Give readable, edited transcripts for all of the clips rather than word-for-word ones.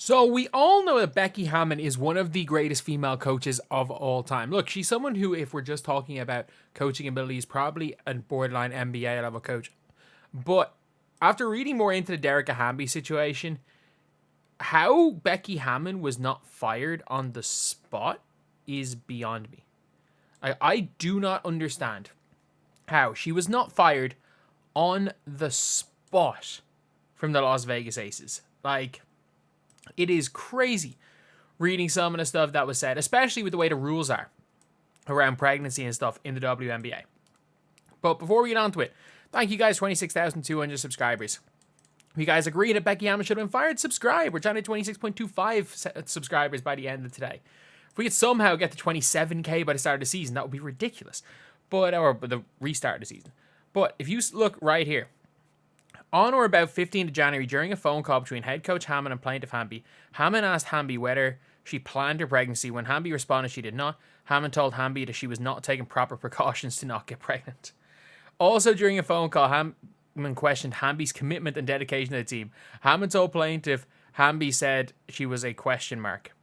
So we all know that Becky Hammon is one of the greatest female coaches of all time. Look, she's someone who, if we're just talking about coaching ability, is probably a borderline NBA level coach. But after reading more into the Derek Hamby situation, how Becky Hammon was not fired on the spot is beyond me. I do not understand how she was not fired on the spot from the Las Vegas Aces. Like, it is crazy reading some of the stuff that was said, especially with the way the rules are around pregnancy and stuff in the WNBA. But before we get on to it, thank you guys, 26,200 subscribers. If you guys agree that Becky Hammon should have been fired, subscribe. We're trying to 26.25 subscribers by the end of today. If we could somehow get to 27k by the start of the season, that would be ridiculous. Or the restart of the season. But if you look right here, on or about 15th of January, during a phone call between head coach Hammon and plaintiff Hamby, Hammon asked Hamby whether she planned her pregnancy. When Hamby responded she did not, Hammon told Hamby that she was not taking proper precautions to not get pregnant. Also during a phone call, Hammon questioned Hamby's commitment and dedication to the team. Hammon told plaintiff Hamby said she was a question mark.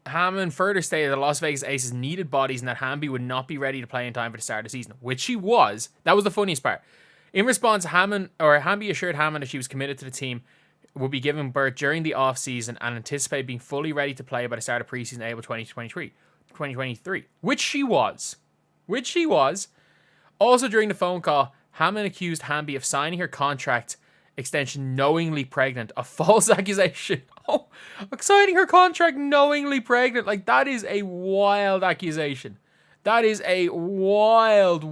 Hammon further stated that the Las Vegas Aces needed bodies and that Hamby would not be ready to play in time for the start of the season, which she was. That was the funniest part. In response, Hamby assured Hammon that she was committed to the team, would be giving birth during the off-season, and anticipated being fully ready to play by the start of preseason April 2023, which she was. Also during the phone call, Hammon accused Hamby of signing her contract extension knowingly pregnant, a false accusation. Oh, signing her contract knowingly pregnant. Like, that is a wild accusation. That is a wild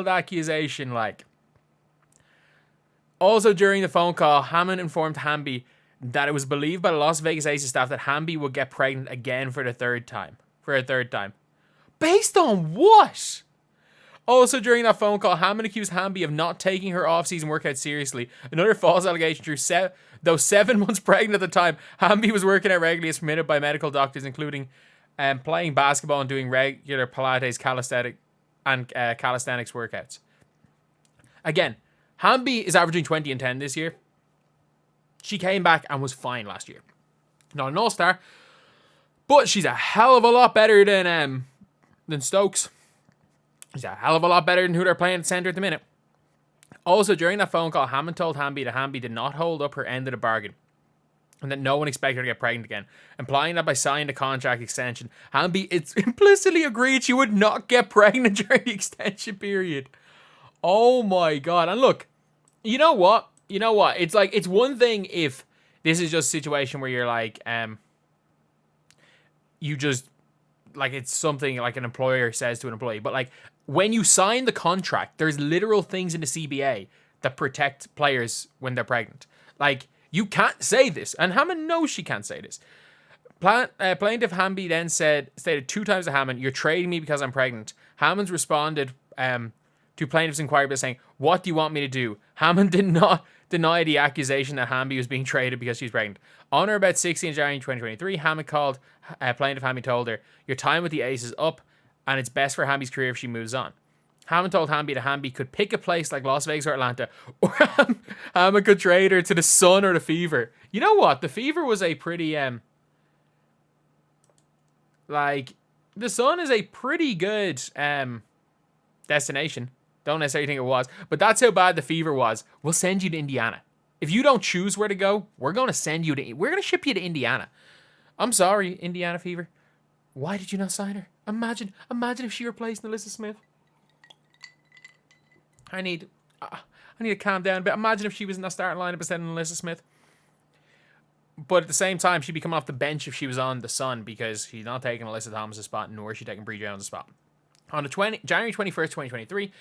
accusation, like. Also during the phone call, Hammon informed Hamby that it was believed by the Las Vegas Aces staff that Hamby would get pregnant again for a third time. Based on what? Also, during that phone call, Hammon accused Hamby of not taking her off-season workout seriously. Another false allegation true. Though 7 months pregnant at the time, Hamby was working out regularly as permitted by medical doctors, including playing basketball and doing regular Pilates, calisthenics workouts. Again, Hamby is averaging 20 and 10 this year. She came back and was fine last year. Not an all-star, but she's a hell of a lot better than Stokes. She's a hell of a lot better than who they're playing at center at the minute. Also, during that phone call, Hammon told Hamby that Hamby did not hold up her end of the bargain and that no one expected her to get pregnant again, implying that by signing the contract extension, Hamby implicitly agreed she would not get pregnant during the extension period. Oh my god. And look, you know what? It's like, it's one thing if this is just a situation where you're like, you just, like, it's something like an employer says to an employee, but like, when you sign the contract, there's literal things in the CBA that protect players when they're pregnant. Like, you can't say this, and Hammon knows she can't say this. Plaintiff Hamby then stated 2 times to Hammon, "You're trading me because I'm pregnant." Hammond's responded to plaintiff's inquiry by saying, "What do you want me to do?" Hammon did not deny the accusation that Hamby was being traded because she's pregnant. On or about 16th January 2023, Hammon called plaintiff Hamby, told her, "Your time with the Ace is up, and it's best for Hamby's career if she moves on." Hammon told Hamby that Hamby could pick a place like Las Vegas or Atlanta, or Hammon could trade her to the Sun or the Fever. You know what? The Fever was a pretty, the Sun is a pretty good destination. Don't necessarily think it was, but that's how bad the Fever was. We'll send you to Indiana. If you don't choose where to go, we're going to ship you to Indiana. I'm sorry, Indiana Fever. Why did you not sign her? Imagine if she replaced Alyssa Smith. I need to calm down a bit. Imagine if she was in the starting lineup instead of Alyssa Smith. But at the same time, she'd be coming off the bench if she was on the Sun, because she's not taking Alyssa Thomas' spot, nor is she taking Bree Jones' spot. On the January 21st, 2023,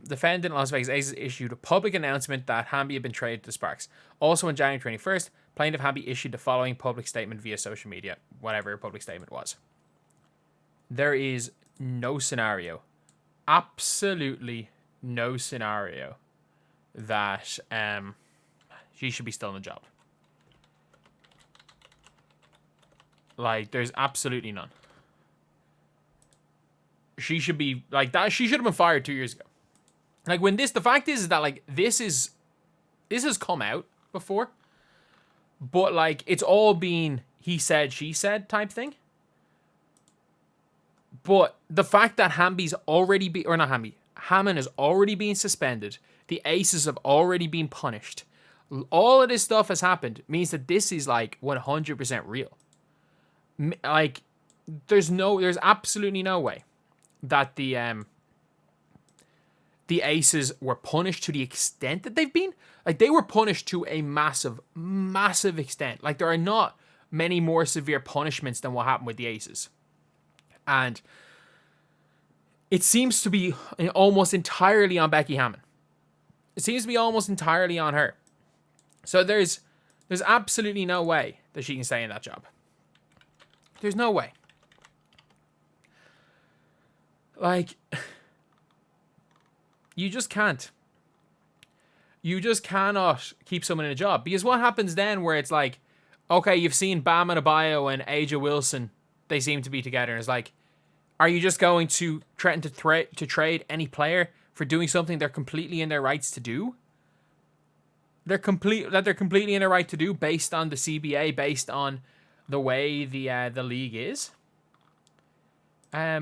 defendant Las Vegas Aces issued a public announcement that Hamby had been traded to Sparks. Also on January 21st, plaintiff Hamby issued the following public statement via social media, whatever her public statement was. There is no scenario, absolutely no scenario, that she should be still in the job. Like, there's absolutely none. She should be, like, that. She should have been fired 2 years ago. Like, when the fact is that, like, this has come out before, but, like, it's all been he said, she said type thing. But the fact that Hammon has already been suspended, the Aces have already been punished, all of this stuff has happened, means that this is, like, 100% real. Like, there's absolutely no way that the Aces were punished to the extent that they've been. Like, they were punished to a massive, massive extent. Like, there are not many more severe punishments than what happened with the Aces. And it seems to be almost entirely on Becky Hammon. It seems to be almost entirely on her. So there's absolutely no way that she can stay in that job. There's no way. Like, you just can't. You just cannot keep someone in a job. Because what happens then where it's like, okay, you've seen Bam Adebayo and Aja Wilson, they seem to be together. And it's like, are you just going to threaten to trade any player for doing something they're completely in their rights to do? They're completely in their right to do based on the CBA, based on the way the league is. I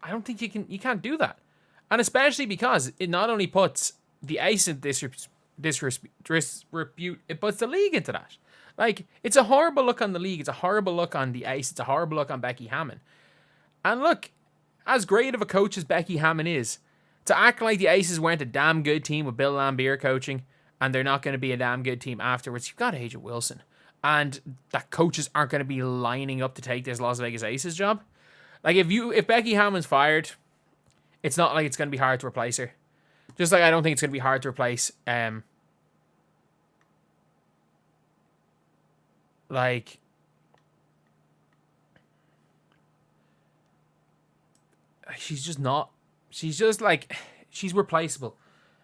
don't think you can't do that. And especially because it not only puts the Ace in disrepute, it puts the league into that. Like, it's a horrible look on the league. It's a horrible look on the Ace. It's a horrible look on Becky Hammon. And look, as great of a coach as Becky Hammon is, to act like the Aces weren't a damn good team with Bill Laimbeer coaching, and they're not going to be a damn good team afterwards, you've got Aja Wilson. And that coaches aren't going to be lining up to take this Las Vegas Aces job. Like, if Becky Hammon's fired, it's not like it's going to be hard to replace her. Just like I don't think it's going to be hard to replace, like, she's just not. She's just like, she's replaceable.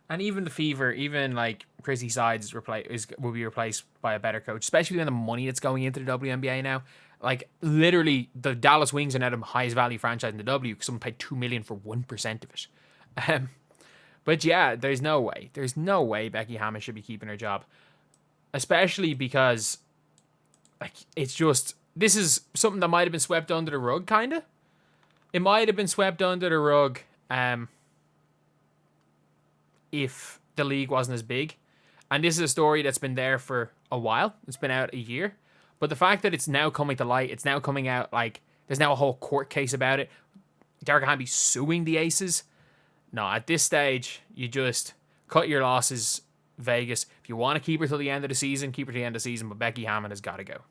And even the Fever, even like Chrissy Sides will be replaced by a better coach, especially when the money that's going into the WNBA now. Like, literally, the Dallas Wings are now the highest value franchise in the W because someone paid $2 million for 1% of it. But yeah, there's no way Becky Hammon should be keeping her job, especially because, like, it's just, this is something that might have been swept under the rug, kind of. It might have been swept under the rug if the league wasn't as big. And this is a story that's been there for a while. It's been out a year. But the fact that it's now coming to light, it's now coming out, like, there's now a whole court case about it. Derek Hamby suing the Aces. No, at this stage, you just cut your losses, Vegas. If you want to keep her till the end of the season, keep her till the end of the season. But Becky Hammon has got to go.